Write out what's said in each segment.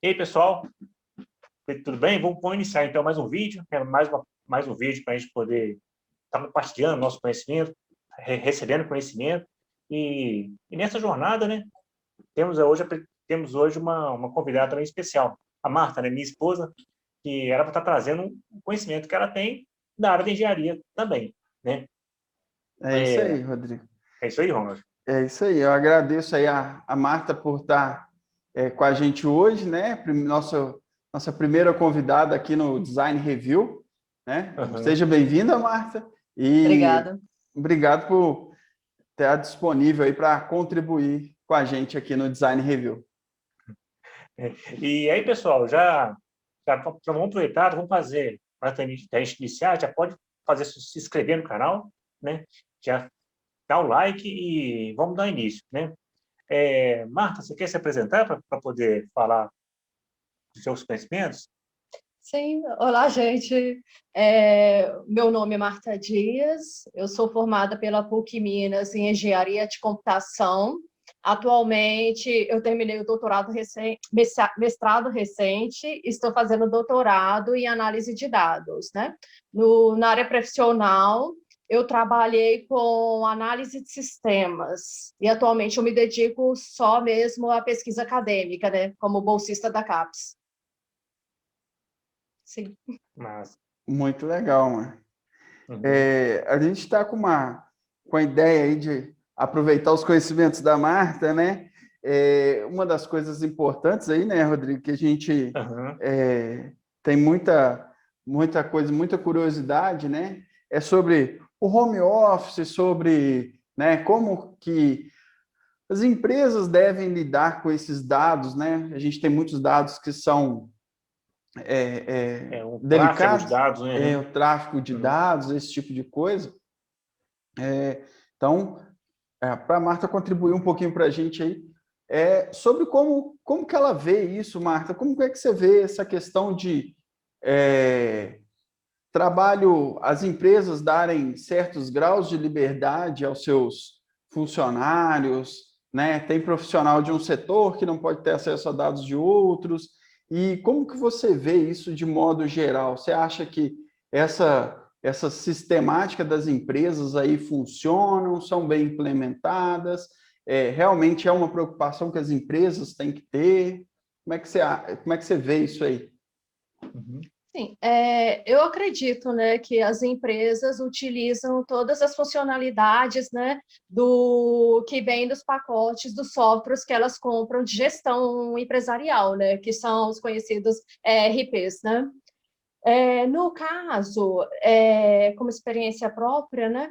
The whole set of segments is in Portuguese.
E aí, pessoal, tudo bem? Vamos iniciar então mais um vídeo, mais um vídeo para a gente poder estar compartilhando nosso conhecimento, recebendo conhecimento. E nessa jornada, né, temos hoje uma convidada também especial, a Marta, né, minha esposa, que ela vai estar trazendo um conhecimento que ela tem da área de engenharia também, né? É isso aí, Rodrigo. É isso aí, Ronald. É isso aí. Eu agradeço aí a Marta por estar com a gente hoje, né? Nossa primeira convidada aqui no Design Review, né? Uhum. Seja bem-vinda, Marta. E Obrigada. Obrigado por estar disponível aí para contribuir com a gente aqui no Design Review. E aí, pessoal, já vamos aproveitar, vamos fazer, para a gente iniciar, já pode se inscrever no canal, né? Já dá o like e vamos dar início, né? Marta, você quer se apresentar para poder falar dos seus conhecimentos? Sim, olá, gente. Meu nome é Marta Dias, eu sou formada pela PUC Minas em Engenharia de Computação. Atualmente, eu terminei o mestrado recente, estou fazendo doutorado em análise de dados, né? Na área profissional, eu trabalhei com análise de sistemas e atualmente eu me dedico só mesmo à pesquisa acadêmica, né? Como bolsista da CAPES. Sim. Mas... Muito legal, mano. Uhum. A gente está com a ideia aí de aproveitar os conhecimentos da Marta, né? Uma das coisas importantes aí, né, Rodrigo, que a gente tem muita coisa, muita curiosidade, né? É sobre o home office, sobre, né, como que as empresas devem lidar com esses dados, né? A gente tem muitos dados que são um tráfego de delicados, dados, né? o tráfico de dados, esse tipo de coisa. Então, para a Marta contribuir um pouquinho para a gente aí, sobre como que ela vê isso, Marta, como é que você vê essa questão de trabalho, as empresas darem certos graus de liberdade aos seus funcionários, né? Tem profissional de um setor que não pode ter acesso a dados de outros, e como que você vê isso de modo geral? Você acha que essa sistemática das empresas aí funcionam, são bem implementadas? Realmente é uma preocupação que as empresas têm que ter? Como é que você vê isso aí? Uhum. Sim, eu acredito, né, que as empresas utilizam todas as funcionalidades, né, do que vem dos pacotes dos softwares que elas compram de gestão empresarial, né, que são os conhecidos ERPs, né. No caso, como experiência própria, né,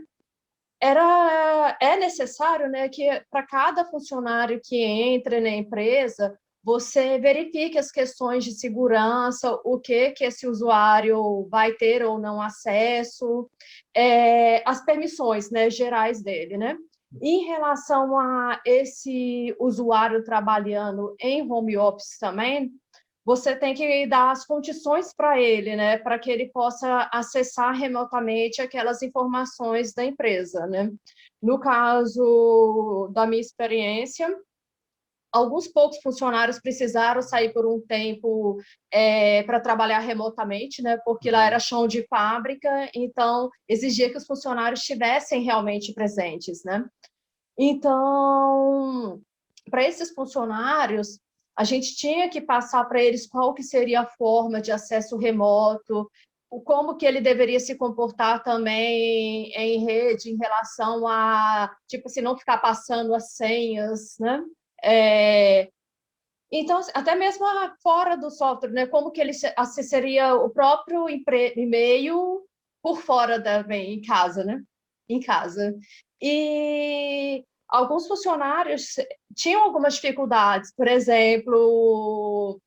é necessário, né, que para cada funcionário que entra na empresa, você verifique as questões de segurança, o que esse usuário vai ter ou não acesso, as permissões, né, gerais dele, né? Em relação a esse usuário trabalhando em home office também, você tem que dar as condições para ele, né, para que ele possa acessar remotamente aquelas informações da empresa, né? No caso da minha experiência, alguns poucos funcionários precisaram sair por um tempo para trabalhar remotamente, né? Porque lá era chão de fábrica, então exigia que os funcionários estivessem realmente presentes, né? Então, para esses funcionários, a gente tinha que passar para eles qual que seria a forma de acesso remoto, como que ele deveria se comportar também em rede em relação a, tipo assim, não ficar passando as senhas, né? Então, até mesmo fora do software, né? Como que ele acessaria o próprio e-mail por fora também, em casa, né? Em casa. E alguns funcionários tinham algumas dificuldades, por exemplo,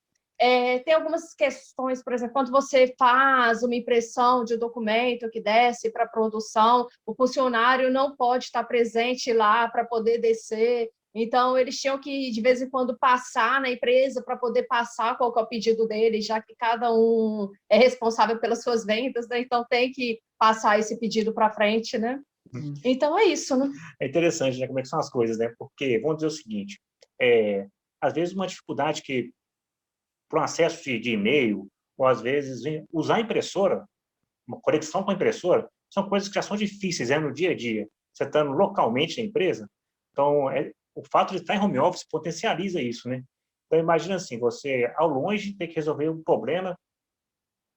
tem algumas questões, por exemplo, quando você faz uma impressão de um documento que desce para a produção, o funcionário não pode estar presente lá para poder descer. Então, eles tinham que, de vez em quando, passar na empresa para poder passar qual que é o pedido deles, já que cada um é responsável pelas suas vendas, né? Então, tem que passar esse pedido para frente, né? Então, é isso, né? É interessante, né, como é que são as coisas, né? Porque, vamos dizer o seguinte, às vezes uma dificuldade que por um acesso de e-mail, ou às vezes usar a impressora, uma conexão com a impressora, são coisas que já são difíceis no dia a dia, você estando localmente na empresa. Então, o fato de estar em home office potencializa isso, né? Então, imagina assim, você, ao longe, ter que resolver um problema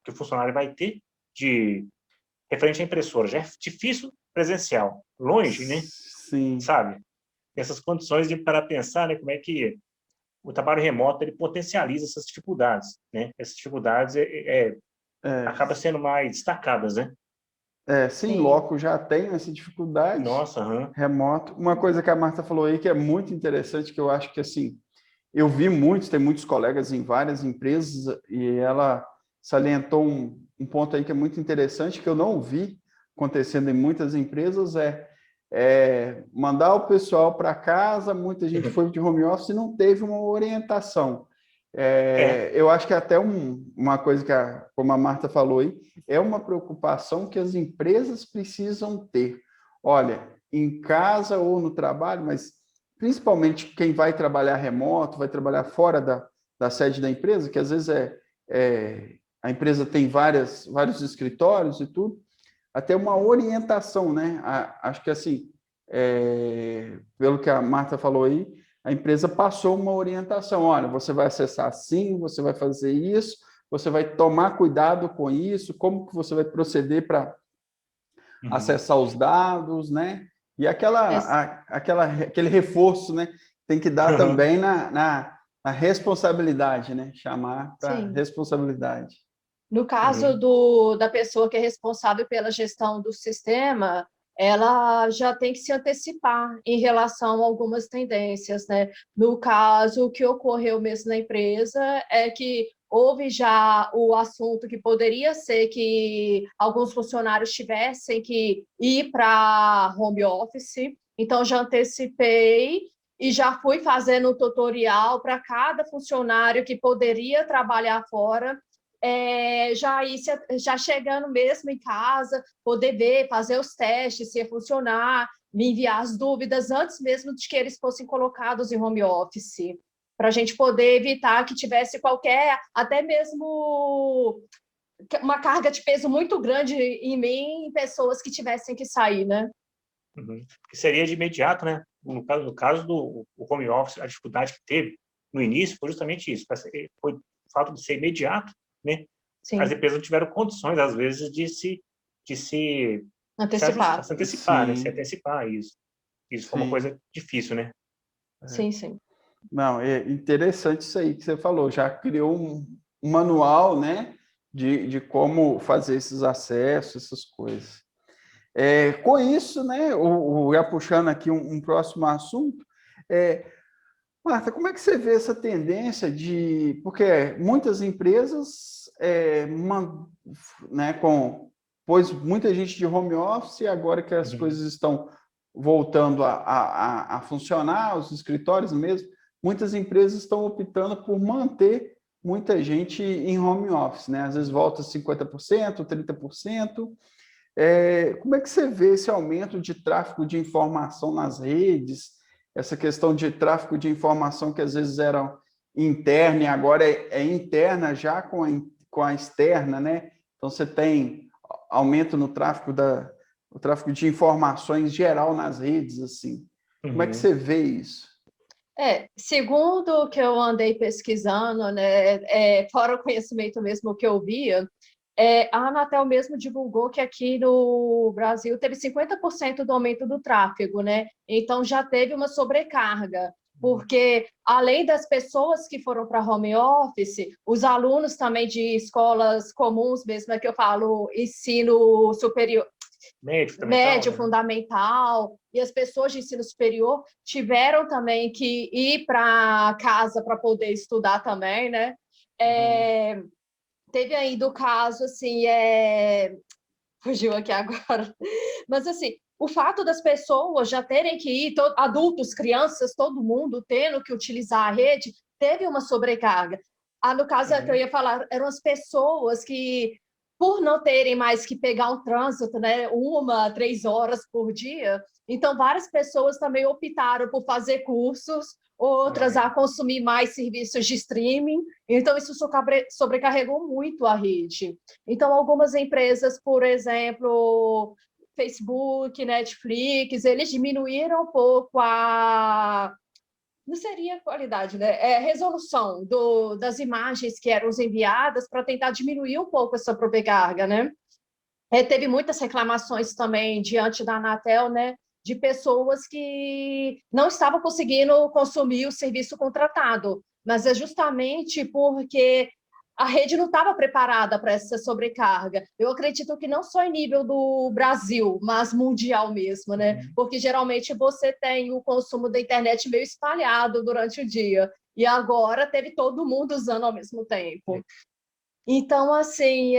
que o funcionário vai ter referente à impressora. Já é difícil presencial. Longe, né? Sim. Sabe? Essas condições de para pensar, né, como é que o trabalho remoto ele potencializa essas dificuldades, né? Essas dificuldades acabam sendo mais destacadas, né? Sim, loco já tem essa dificuldade. Nossa, remoto. Uma coisa que a Marta falou aí que é muito interessante, que eu acho que assim, eu vi tem muitos colegas em várias empresas, e ela salientou um ponto aí que é muito interessante, que eu não vi acontecendo em muitas empresas, mandar o pessoal para casa, muita gente foi de home office e não teve uma orientação. Eu acho que até uma coisa que, como a Marta falou aí, é uma preocupação que as empresas precisam ter. Olha, em casa ou no trabalho, mas principalmente quem vai trabalhar remoto, vai trabalhar fora da sede da empresa, que às vezes a empresa tem vários escritórios e tudo, até uma orientação, né? Acho que assim, pelo que a Marta falou aí, a empresa passou uma orientação. Olha, você vai acessar assim, você vai fazer isso, você vai tomar cuidado com isso, como que você vai proceder para acessar os dados, né? E aquele reforço, né? Tem que dar também na responsabilidade, né? Chamar para responsabilidade. No caso da pessoa que é responsável pela gestão do sistema, ela já tem que se antecipar em relação a algumas tendências, né? No caso, o que ocorreu mesmo na empresa é que houve já o assunto que poderia ser que alguns funcionários tivessem que ir para home office, então já antecipei e já fui fazendo um tutorial para cada funcionário que poderia trabalhar fora, já chegando mesmo em casa, poder ver, fazer os testes, se ia funcionar, me enviar as dúvidas antes mesmo de que eles fossem colocados em home office, para a gente poder evitar que tivesse qualquer, até mesmo uma carga de peso muito grande em mim, em pessoas que tivessem que sair, né? Que seria de imediato, né? No caso do home office, a dificuldade que teve no início foi justamente isso, foi o fato de ser imediato, né? Sim. As empresas não tiveram condições, às vezes, de se antecipar, né? Se antecipar isso. Isso foi uma coisa difícil, né? Sim, sim. Não, é interessante isso aí que você falou. Já criou um manual, né, de como fazer esses acessos, essas coisas. Com isso, né, já puxando aqui um próximo assunto, Marta, como é que você vê essa tendência porque muitas empresas, né, pôs muita gente de home office, e agora que as coisas estão voltando a funcionar, os escritórios mesmo, muitas empresas estão optando por manter muita gente em home office, né? Às vezes volta 50%, 30%. Como é que você vê esse aumento de tráfego de informação nas redes, essa questão de tráfego de informação que às vezes era interna e agora é interna já com a externa, né? Então você tem aumento no tráfego o tráfego de informações geral nas redes, assim. Como é que você vê isso? Segundo o que eu andei pesquisando, né, fora o conhecimento mesmo que eu via, a Anatel mesmo divulgou que aqui no Brasil teve 50% do aumento do tráfego, né? Então já teve uma sobrecarga, porque além das pessoas que foram para home office, os alunos também de escolas comuns, mesmo é que eu falo ensino superior, médio, fundamental, e as pessoas de ensino superior tiveram também que ir para casa para poder estudar também, né? Teve ainda o caso, assim, fugiu aqui agora, mas assim, o fato das pessoas já terem que ir, adultos, crianças, todo mundo tendo que utilizar a rede, teve uma sobrecarga. No caso que eu ia falar, eram as pessoas que por não terem mais que pegar um trânsito, né, 1, 3 horas por dia, então várias pessoas também optaram por fazer cursos, outras a consumir mais serviços de streaming, então isso sobrecarregou muito a rede. Então, algumas empresas, por exemplo, Facebook, Netflix, eles diminuíram um pouco não seria qualidade, né? Resolução das imagens que eram enviadas para tentar diminuir um pouco essa sobrecarga, né? Teve muitas reclamações também diante da Anatel, né? De pessoas que não estavam conseguindo consumir o serviço contratado, mas é justamente porque a rede não estava preparada para essa sobrecarga. Eu acredito que não só em nível do Brasil, mas mundial mesmo, né? Porque geralmente você tem o consumo da internet meio espalhado durante o dia, e agora teve todo mundo usando ao mesmo tempo. Então, assim,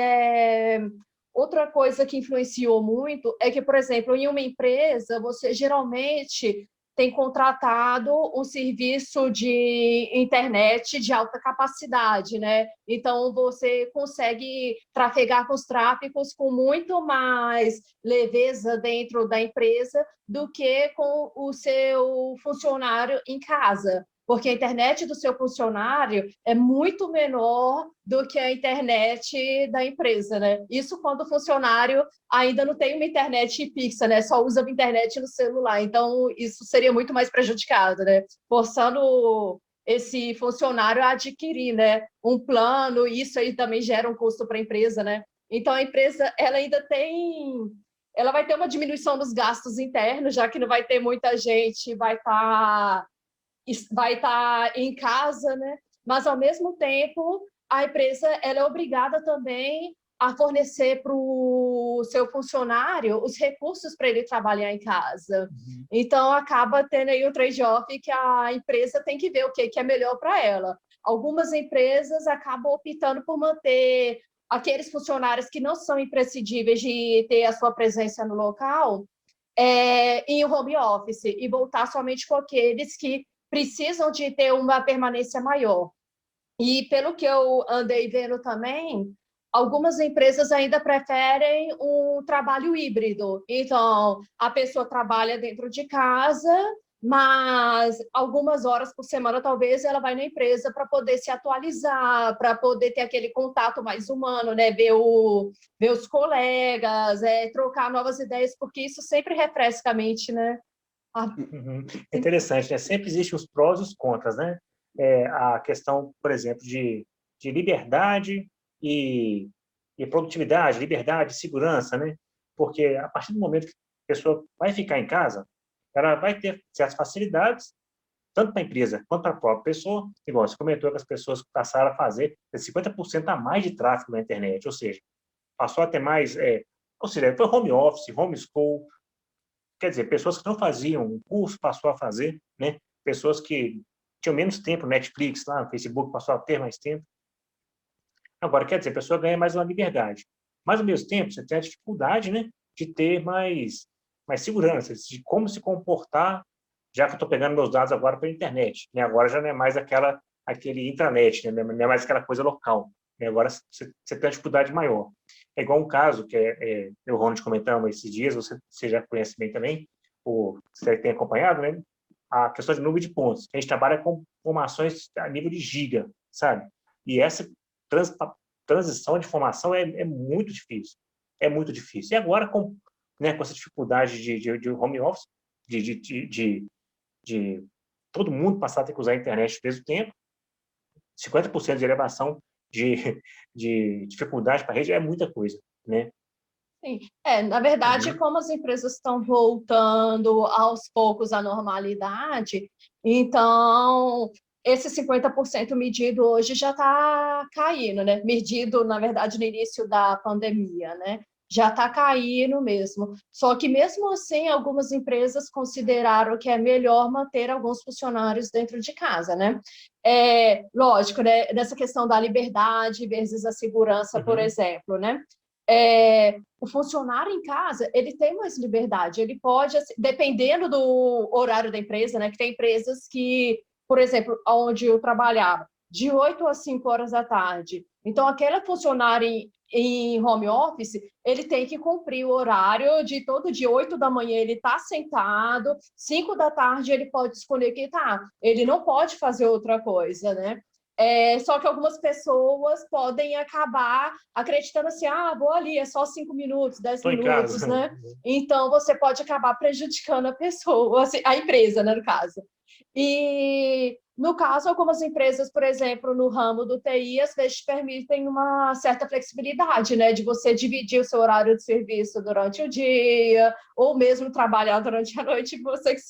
outra coisa que influenciou muito é que, por exemplo, em uma empresa, você geralmente tem contratado um serviço de internet de alta capacidade, né? Então, você consegue trafegar com os tráfegos com muito mais leveza dentro da empresa do que com o seu funcionário em casa, porque a internet do seu funcionário é muito menor do que a internet da empresa, né? Isso quando o funcionário ainda não tem uma internet fixa, né? Só usa a internet no celular. Então, isso seria muito mais prejudicado, né? Forçando esse funcionário a adquirir, né, um plano, e isso aí também gera um custo para a empresa, né? Então, a empresa, ela vai ter uma diminuição dos gastos internos, já que não vai ter muita gente, vai estar em casa, né? Mas, ao mesmo tempo, a empresa ela é obrigada também a fornecer para o seu funcionário os recursos para ele trabalhar em casa. Então, acaba tendo aí o trade-off que a empresa tem que ver o que é melhor para ela. Algumas empresas acabam optando por manter aqueles funcionários que não são imprescindíveis de ter a sua presença no local em home office e voltar somente com aqueles que precisam de ter uma permanência maior. E, pelo que eu andei vendo também, algumas empresas ainda preferem um trabalho híbrido. Então, a pessoa trabalha dentro de casa, mas algumas horas por semana, talvez, ela vai na empresa para poder se atualizar, para poder ter aquele contato mais humano, né? Ver os colegas, trocar novas ideias, porque isso sempre refresca a mente, né? É interessante, né? Sempre existem os prós e os contras, né? A questão, por exemplo, de liberdade e produtividade, liberdade, segurança, né? Porque a partir do momento que a pessoa vai ficar em casa, ela vai ter certas facilidades, tanto para a empresa quanto para a própria pessoa. Igual você comentou que as pessoas passaram a fazer 50% a mais de tráfego na internet, ou seja, passou a ter mais, ou seja, foi home office, homeschool, quer dizer, pessoas que não faziam um curso passou a fazer, né? Pessoas que tinham menos tempo, Netflix lá, no Facebook passou a ter mais tempo. Agora, quer dizer, a pessoa ganha mais uma liberdade. Mas, ao mesmo tempo, você tem a dificuldade, né, de ter mais segurança, de como se comportar, já que eu estou pegando meus dados agora pela internet. Né? Agora já não é mais aquele intranet, né? Não é mais aquela coisa local. Né? Agora você tem uma dificuldade maior. É igual um caso que eu e o Ronald comentamos esses dias, você já conhece bem também, você tem acompanhado, né? A questão de número de pontos. A gente trabalha com informações a nível de giga, sabe? E essa transição de informação é muito difícil. É muito difícil. E agora, com essa dificuldade de home office, de todo mundo passar a ter que usar a internet ao mesmo tempo, 50% de elevação de dificuldade para a rede é muita coisa, né? Sim. Na verdade, como as empresas estão voltando aos poucos à normalidade, então esse 50% medido hoje já está caindo, né? Medido, na verdade, no início da pandemia, né? Já está caindo mesmo. Só que, mesmo assim, algumas empresas consideraram que é melhor manter alguns funcionários dentro de casa, né? Lógico, né? Nessa questão da liberdade versus a segurança, por exemplo, né? O funcionário em casa, ele tem mais liberdade, ele pode, assim, dependendo do horário da empresa, né? Que tem empresas que, por exemplo, onde eu trabalhava, de 8 às 5 horas da tarde. Então, aquela funcionária em home office, ele tem que cumprir o horário de todo dia, 8 da manhã ele está sentado, 5 da tarde ele pode desconectar, ele não pode fazer outra coisa, né? Só que algumas pessoas podem acabar acreditando assim, vou ali, é só 5 minutos, 10 minutos, né? Então, você pode acabar prejudicando a pessoa, assim, a empresa, né, no caso. E, no caso, algumas empresas, por exemplo, no ramo do TI, às vezes permitem uma certa flexibilidade, né, de você dividir o seu horário de serviço durante o dia, ou mesmo trabalhar durante a noite, você que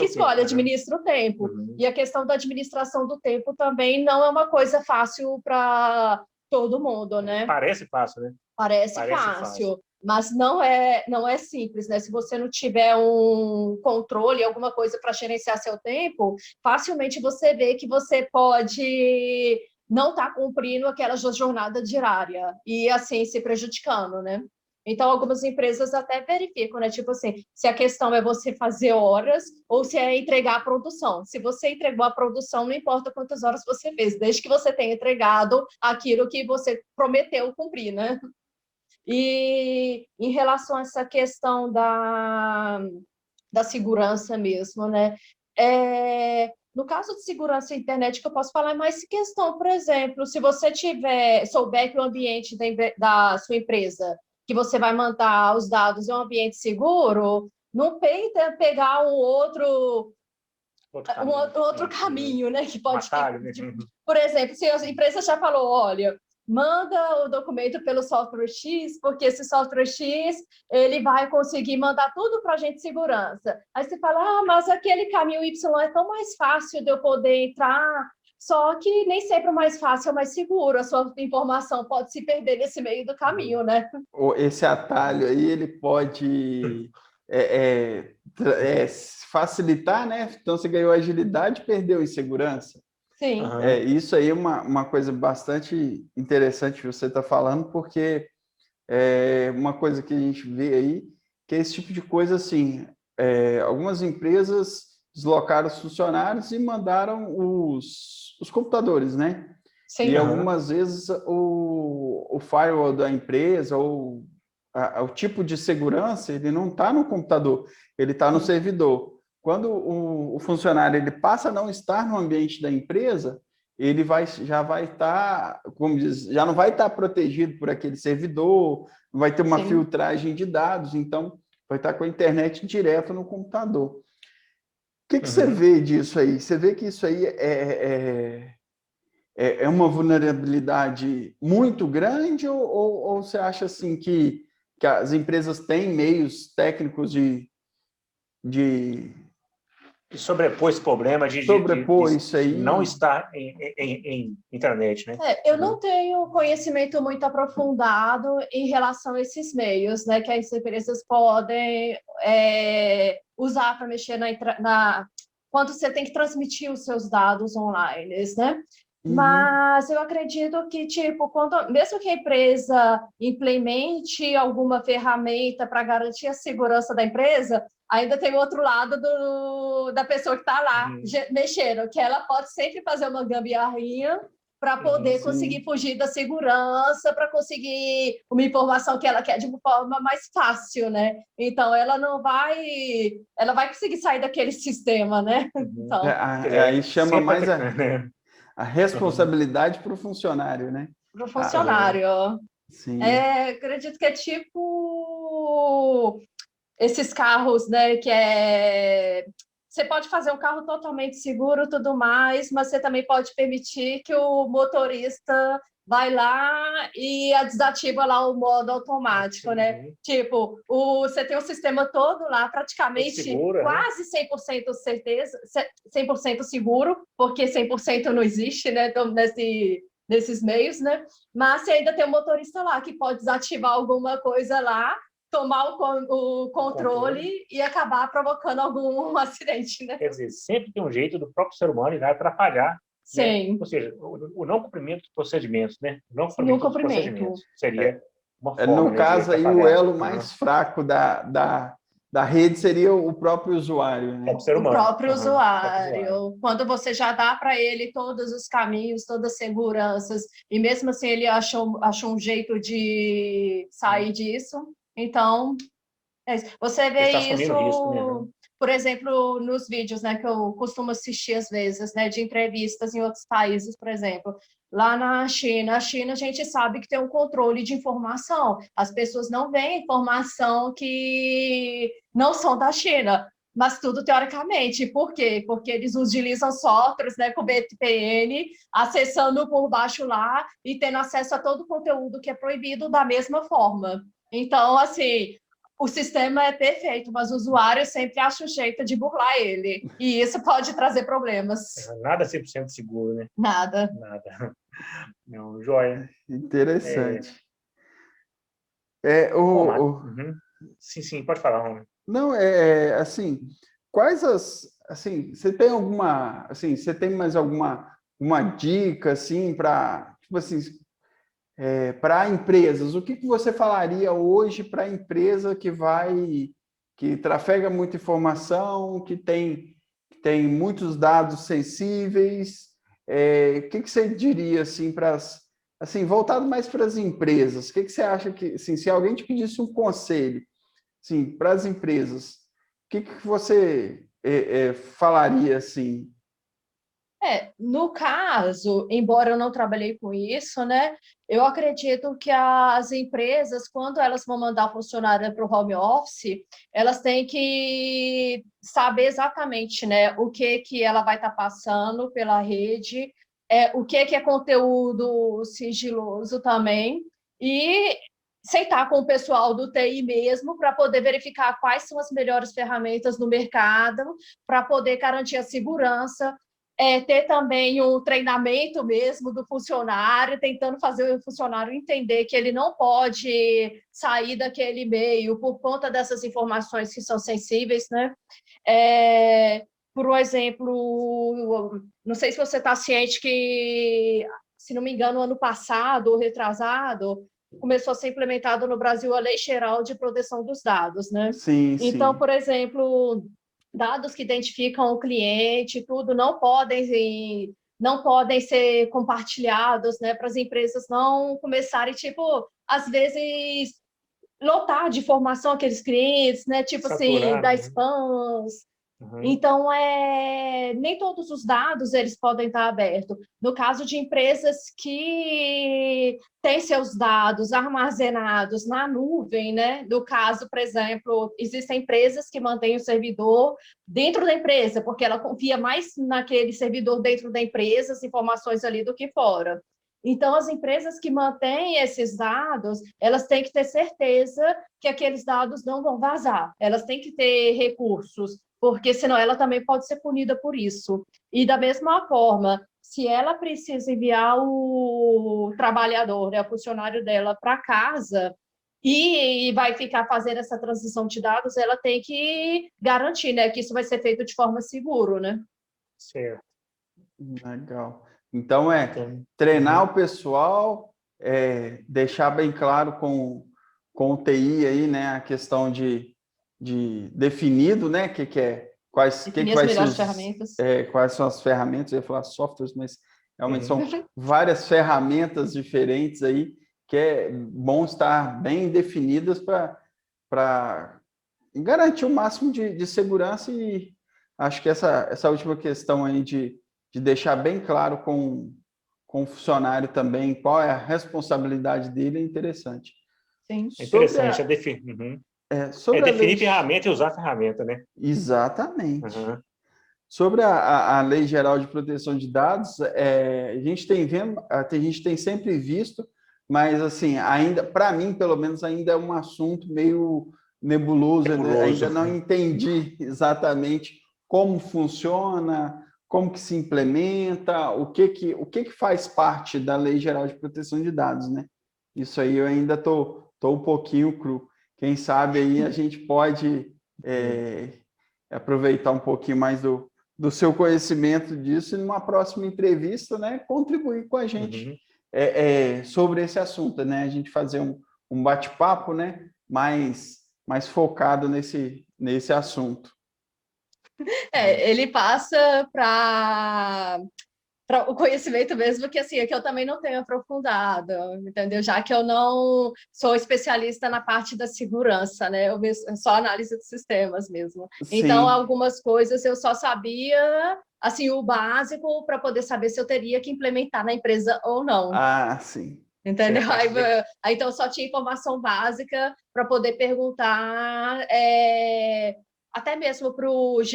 escolhe, administra o tempo. E a questão da administração do tempo também não é uma coisa fácil para todo mundo, né? Parece fácil, né? Parece fácil, mas não é simples, né? Se você não tiver um controle, alguma coisa para gerenciar seu tempo, facilmente você vê que você pode não estar cumprindo aquela jornada diária e, assim, se prejudicando, né? Então, algumas empresas até verificam, né? Tipo assim, se a questão é você fazer horas ou se é entregar a produção. Se você entregou a produção, não importa quantas horas você fez, desde que você tenha entregado aquilo que você prometeu cumprir, né? E em relação a essa questão da segurança mesmo, né? No caso de segurança da internet, que eu posso falar mais questão, por exemplo, se você souber que o ambiente da sua empresa que você vai mandar os dados é um ambiente seguro, não tenta pegar um outro caminho, né? Que pode por exemplo, se a empresa já falou, olha, manda o documento pelo software X, porque esse software X ele vai conseguir mandar tudo para a gente de segurança. Aí você fala, mas aquele caminho Y é tão mais fácil de eu poder entrar, só que nem sempre o mais fácil é o mais seguro, a sua informação pode se perder nesse meio do caminho, né? Esse atalho aí, ele pode facilitar, né? Então, você ganhou agilidade e perdeu em segurança. Sim. Isso aí é uma coisa bastante interessante que você está falando, porque é uma coisa que a gente vê aí, que é esse tipo de coisa assim, algumas empresas deslocaram os funcionários e mandaram os computadores, né? Sim. E algumas vezes o firewall da empresa ou o tipo de segurança, ele não está no computador, ele está no servidor. Quando o funcionário ele passa a não estar no ambiente da empresa, ele já vai estar, como diz, já não vai estar protegido por aquele servidor, não vai ter uma filtragem de dados, então vai estar com a internet direto no computador. O que você vê disso aí? Você vê que isso aí é uma vulnerabilidade muito grande ou você acha assim que as empresas têm meios técnicos de sobrepor esse problema de isso aí. Não estar em internet, né? Eu não tenho conhecimento muito aprofundado em relação a esses meios, né, que as empresas podem usar para mexer quando você tem que transmitir os seus dados online, né? Mas eu acredito que, tipo, mesmo que a empresa implemente alguma ferramenta para garantir a segurança da empresa, ainda tem o outro lado da pessoa que está lá mexendo, que ela pode sempre fazer uma gambiarrinha para poder conseguir fugir da segurança, para conseguir uma informação que ela quer de uma forma mais fácil, né? Então, ela vai conseguir sair daquele sistema, né? Então, aí chama mais a responsabilidade para o funcionário, né? Para o funcionário. Sim. Acredito que é tipo esses carros, né? Que você pode fazer um carro totalmente seguro, tudo mais, mas você também pode permitir que o motorista vai lá e desativa lá o modo automático, né? Tipo, você tem o sistema todo lá, praticamente segura, quase 100% certeza, 100% seguro, porque 100% não existe, né? Então, nesses meios, né? Mas você ainda tem o motorista lá que pode desativar alguma coisa lá, tomar o controle e acabar provocando algum acidente, né? Quer dizer, sempre tem um jeito do próprio ser humano ir lá atrapalhar. Sim. Né? Ou seja, o não cumprimento dos procedimentos, né? O não cumprimento dos procedimentos seria uma forma, no caso aí, o elo mais fraco da rede seria o próprio usuário, né? É o ser O humano. próprio Uhum, usuário, quando você já dá para ele todos os caminhos, todas as seguranças, e mesmo assim ele achou um jeito de sair disso, então é isso. Você Ele vê está assumindo o risco, né? isso, por exemplo, nos vídeos, né, que eu costumo assistir às vezes, né, de entrevistas em outros países, por exemplo. Lá na China, a gente sabe que tem um controle de informação. As pessoas não veem informação que não são da China, mas tudo teoricamente. Por quê? Porque eles utilizam softwares, né, com VPN, acessando por baixo lá e tendo acesso a todo o conteúdo que é proibido da mesma forma. Então, assim, o sistema é perfeito, mas o usuário sempre acha um jeito de burlar ele. E isso pode trazer problemas. Nada 100% seguro, né? Nada. Nada. Não, joia. Interessante. Bom, uhum. Sim, pode falar, Rony. Não, assim, quais assim, você tem alguma, assim, você tem mais uma dica, assim, para, tipo assim, para empresas, o que você falaria hoje para a empresa que trafega muita informação, que tem muitos dados sensíveis, o que você diria, assim, assim, voltado mais para as empresas, o que você acha que, assim, se alguém te pedisse um conselho, sim, para as empresas, o que você falaria assim? No caso, embora eu não trabalhei com isso, né, eu acredito que as empresas, quando elas vão mandar funcionário para o home office, elas têm que saber exatamente, né, o que ela vai estar passando pela rede, o que é conteúdo sigiloso também, e sentar com o pessoal do TI mesmo para poder verificar quais são as melhores ferramentas no mercado, para poder garantir a segurança, ter também um treinamento mesmo do funcionário, tentando fazer o funcionário entender que ele não pode sair daquele meio por conta dessas informações que são sensíveis, né? Por exemplo, não sei se você está ciente que, se não me engano, ano passado ou retrasado, começou a ser implementado no Brasil a Lei Geral de Proteção dos Dados, né? Sim, Então, sim. por exemplo, dados que identificam o cliente, tudo não podem ser compartilhados, né, para as empresas não começarem, tipo, às vezes lotar de informação aqueles clientes, né, tipo assim, Saturar, dar né? spams. Uhum. Então, nem todos os dados eles podem estar abertos. No caso de empresas que têm seus dados armazenados na nuvem, né? No caso, por exemplo, existem empresas que mantêm o servidor dentro da empresa, porque ela confia mais naquele servidor dentro da empresa, as informações ali, do que fora. Então, as empresas que mantêm esses dados, elas têm que ter certeza que aqueles dados não vão vazar. Elas têm que ter recursos, porque senão ela também pode ser punida por isso. E da mesma forma, se ela precisa enviar o trabalhador, né, o funcionário dela para casa e vai ficar fazendo essa transição de dados, ela tem que garantir, né, que isso vai ser feito de forma segura, né? Certo. Legal. Então, Então, treinar o pessoal, deixar bem claro com o TI aí, né, a questão de definido, né, que Definir as vai ser melhores ferramentas. quais são as ferramentas, eu ia falar softwares, mas realmente são várias ferramentas diferentes aí, que é bom estar bem definidas para garantir o máximo de segurança, e acho que essa última questão aí de deixar bem claro com o funcionário também qual é a responsabilidade dele é interessante. Sim. é Sobre interessante. a, Uhum. sobre a lei... Definir ferramenta e usar a ferramenta, né? Exatamente. Uhum. Sobre a Lei Geral de Proteção de Dados, a gente tem sempre visto, mas assim, ainda, para mim, pelo menos, ainda é um assunto meio nebuloso, né? Nebuloso. Ainda não entendi exatamente como funciona, como que se implementa, o que faz parte da Lei Geral de Proteção de Dados, né? Isso aí eu ainda tô um pouquinho cru. Quem sabe aí a gente pode aproveitar um pouquinho mais do seu conhecimento disso e numa próxima entrevista, né, contribuir com a gente Uhum. Sobre esse assunto, né, a gente fazer um bate-papo, né, mais focado nesse assunto. Ele passa para o conhecimento mesmo que assim, é que eu também não tenho aprofundado, entendeu? Já que eu não sou especialista na parte da segurança, né? Eu só análise de sistemas mesmo. Então, Sim. algumas coisas eu só sabia assim o básico para poder saber se eu teria que implementar na empresa ou não. Ah, sim. Entendeu? Certo. Aí, então, só tinha informação básica para poder perguntar, até mesmo para os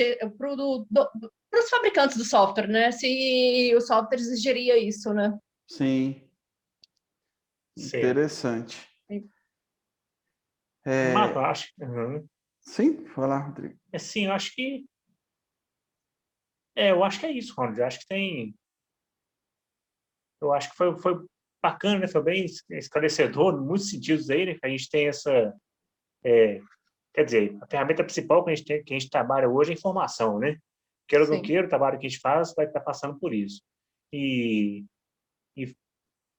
fabricantes do software, né? Se o software exigiria isso, né? Sim. Certo. Interessante. Mas eu acho, uhum. Sim, vai lá, Rodrigo. Assim, eu acho que eu acho que é isso, Ronald. Eu acho que foi bacana, né? Foi bem esclarecedor, em muitos sentidos aí, né? Que a gente tem essa, quer dizer, a ferramenta principal que a gente tem, que a gente trabalha hoje é a informação, né? Queira ou não Sim. queira, o trabalho que a gente faz vai estar passando por isso. E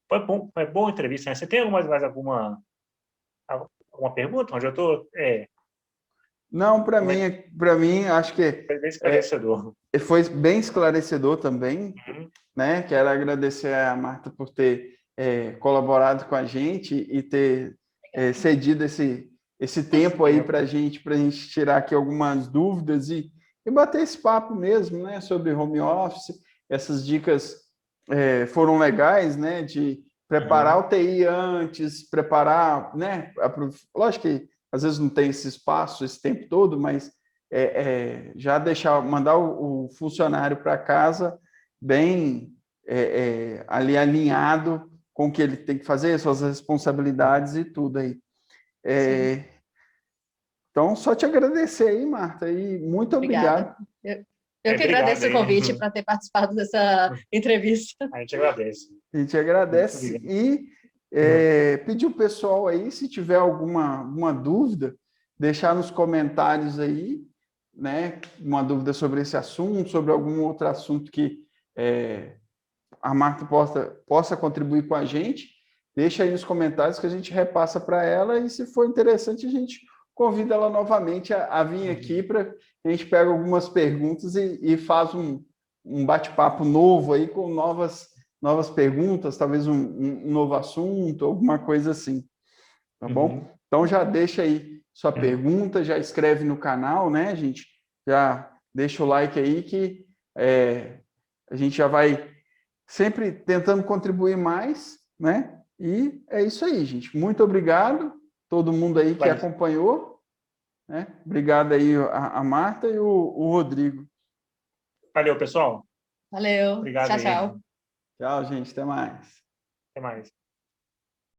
foi boa a entrevista, né? Você tem mais alguma pergunta? Onde eu estou? Não, para mim, acho que Foi bem esclarecedor. foi bem esclarecedor também, Uhum. né? Quero agradecer a Marta por ter colaborado com a gente e ter cedido esse tempo aí para a gente tirar aqui algumas dúvidas e bater esse papo mesmo, né? Sobre home office. Essas dicas foram legais, né? De preparar o TI antes, preparar, né? Lógico que às vezes não tem esse espaço esse tempo todo, mas já mandar o funcionário para casa bem ali alinhado com o que ele tem que fazer, suas responsabilidades e tudo aí. Então, só te agradecer aí, Marta, e muito Obrigada. obrigado. Eu que Obrigado agradeço o convite aí. para ter participado dessa entrevista. A gente agradece. A gente Muito agradece obrigado. e pedir o pessoal aí, se tiver alguma dúvida, deixar nos comentários aí, né? Uma dúvida sobre esse assunto, sobre algum outro assunto que a Marta possa contribuir com a gente, deixa aí nos comentários que a gente repassa para ela e, se for interessante, a gente convida ela novamente a vir aqui para a gente pegar algumas perguntas e faz um bate-papo novo aí com novas perguntas, talvez um novo assunto, alguma coisa assim, tá bom? Então já deixa aí sua pergunta, já escreve no canal, né, gente? Já deixa o like aí que a gente já vai sempre tentando contribuir mais, né? E é isso aí, gente. Muito obrigado todo mundo aí que acompanhou, né? Obrigado aí a Marta e o Rodrigo. Valeu, pessoal. Valeu. Obrigado Tchau, aí. tchau. Tchau, gente. Até mais. Até mais.